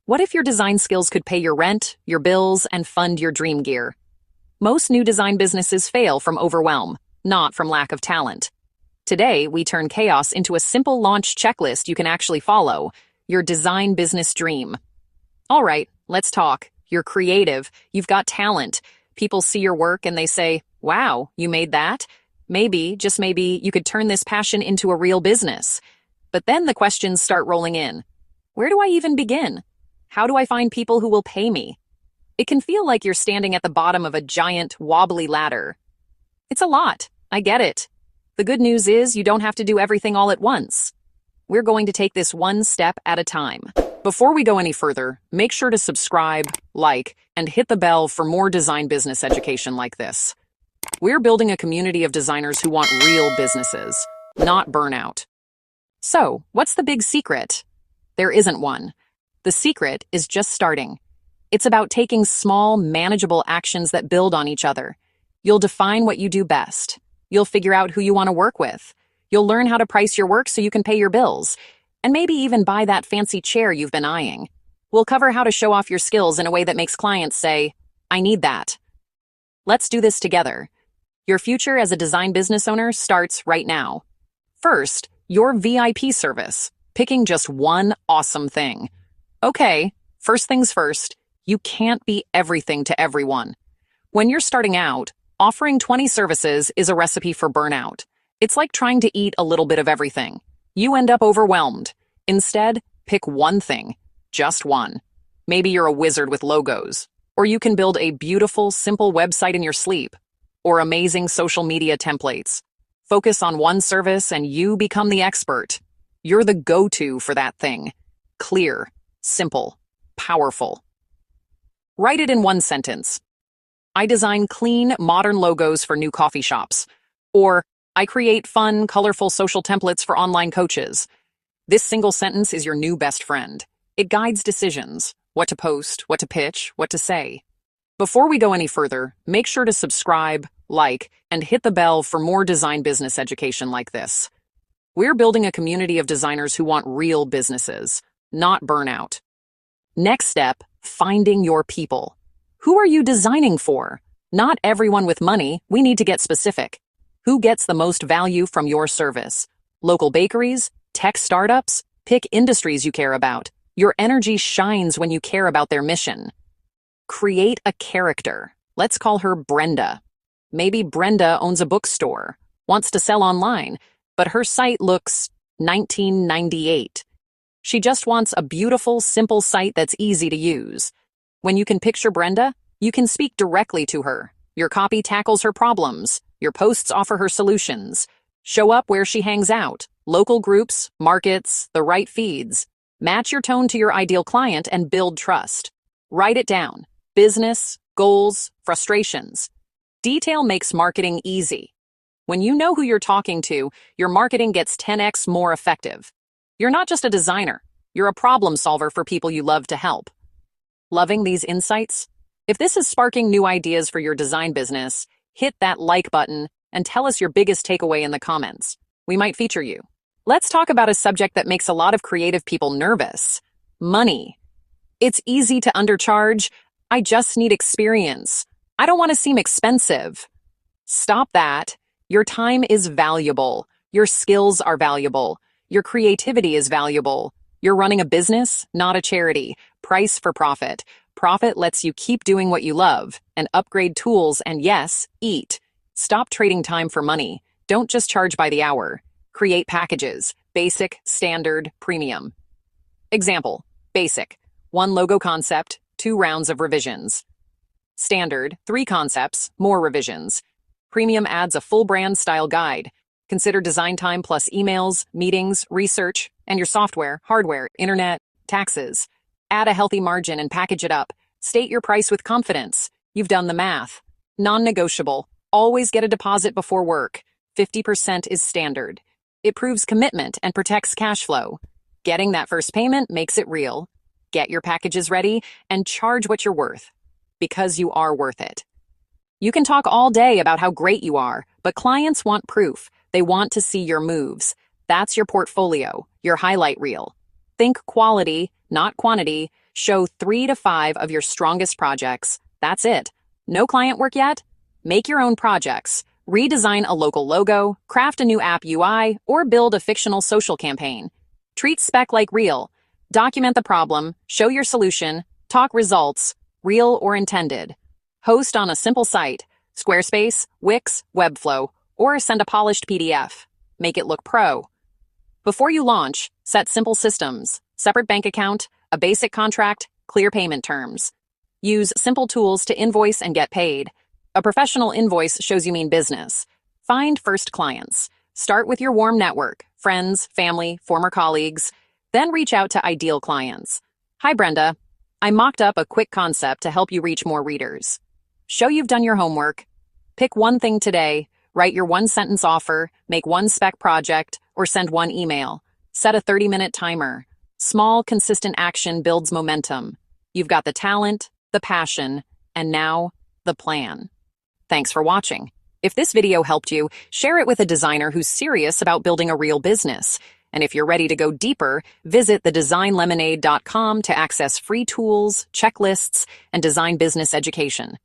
What if your design skills could pay your rent, your bills, and fund your dream gear? Most new design businesses fail from overwhelm, not from lack of talent. Today, we turn chaos into a simple launch checklist you can actually follow, your design business dream. All right, let's talk. You're creative, you've got talent. People see your work and they say, wow, you made that? Maybe, just maybe, you could turn this passion into a real business. But then the questions start rolling in. Where do I even begin? How do I find people who will pay me? It can feel like you're standing at the bottom of a giant, wobbly ladder. It's a lot. I get it. The good news is you don't have to do everything all at once. We're going to take this one step at a time. Before we go any further, make sure to subscribe, like, and hit the bell for more design business education like this. We're building a community of designers who want real businesses, not burnout. So, what's the big secret? There isn't one. The secret is just starting. It's about taking small, manageable actions that build on each other. You'll define what you do best. You'll figure out who you want to work with. You'll learn how to price your work so you can pay your bills. And maybe even buy that fancy chair you've been eyeing. We'll cover how to show off your skills in a way that makes clients say, I need that. Let's do this together. Your future as a design business owner starts right now. First, your VIP service, picking just one awesome thing. Okay, first things first, you can't be everything to everyone. When you're starting out, offering 20 services is a recipe for burnout. It's like trying to eat a little bit of everything. You end up overwhelmed. Instead, pick one thing, just one. Maybe you're a wizard with logos, or you can build a beautiful, simple website in your sleep, or amazing social media templates. Focus on one service and you become the expert. You're the go-to for that thing. Clear, simple, powerful. Write it in one sentence. I design clean, modern logos for new coffee shops. Or, I create fun, colorful social templates for online coaches. This single sentence is your new best friend. It guides decisions, what to post, what to pitch, what to say. Before we go any further, make sure to subscribe, like, and hit the bell for more design business education like this. We're building a community of designers who want real businesses, not burnout. Next step, finding your people. Who are you designing for? Not everyone with money, we need to get specific. Who gets the most value from your service? Local bakeries? Tech startups? Pick industries you care about. Your energy shines when you care about their mission. Create a character. Let's call her Brenda. Maybe Brenda owns a bookstore, wants to sell online, but her site looks 1998. She just wants a beautiful, simple site that's easy to use. When you can picture Brenda, you can speak directly to her. Your copy tackles her problems. Your posts offer her solutions. Show up where she hangs out. Local groups, markets, the right feeds. Match your tone to your ideal client and build trust. Write it down. Business, goals, frustrations. Detail makes marketing easy. When you know who you're talking to, your marketing gets 10x more effective. You're not just a designer. You're a problem solver for people you love to help. Loving these insights? If this is sparking new ideas for your design business, hit that like button and tell us your biggest takeaway in the comments. We might feature you. Let's talk about a subject that makes a lot of creative people nervous. Money. It's easy to undercharge. I just need experience. I don't want to seem expensive. Stop that. Your time is valuable. Your skills are valuable. Your creativity is valuable. You're running a business, not a charity. Price for profit. Profit lets you keep doing what you love and upgrade tools and, yes, eat. Stop trading time for money. Don't just charge by the hour. Create packages. Basic, standard, premium. Example. Basic. 1 logo concept, 2 rounds of revisions. Standard. 3 concepts, more revisions. Premium adds a full brand style guide. Consider design time plus emails, meetings, research, and your software, hardware, internet, taxes. Add a healthy margin and package it up. State your price with confidence. You've done the math. Non-negotiable. Always get a deposit before work. 50% is standard. It proves commitment and protects cash flow. Getting that first payment makes it real. Get your packages ready and charge what you're worth. Because you are worth it. You can talk all day about how great you are, but clients want proof. They want to see your moves. That's your portfolio, your highlight reel. Think quality, not quantity. Show 3 to 5 of your strongest projects. That's it. No client work yet? Make your own projects. Redesign a local logo, craft a new app UI, or build a fictional social campaign. Treat spec like real. Document the problem, show your solution, talk results, real or intended. Host on a simple site, Squarespace, Wix, Webflow, or send a polished PDF. Make it look pro. Before you launch, set simple systems, separate bank account, a basic contract, clear payment terms. Use simple tools to invoice and get paid. A professional invoice shows you mean business. Find first clients. Start with your warm network, friends, family, former colleagues. Then reach out to ideal clients. Hi, Brenda. I mocked up a quick concept to help you reach more readers. Show you've done your homework. Pick one thing today, write your one-sentence offer, make one spec project, or send one email. Set a 30-minute timer. Small, consistent action builds momentum. You've got the talent, the passion, and now the plan. Thanks for watching. If this video helped you, share it with a designer who's serious about building a real business. And if you're ready to go deeper, visit thedesignlemonade.com to access free tools, checklists, and design business education.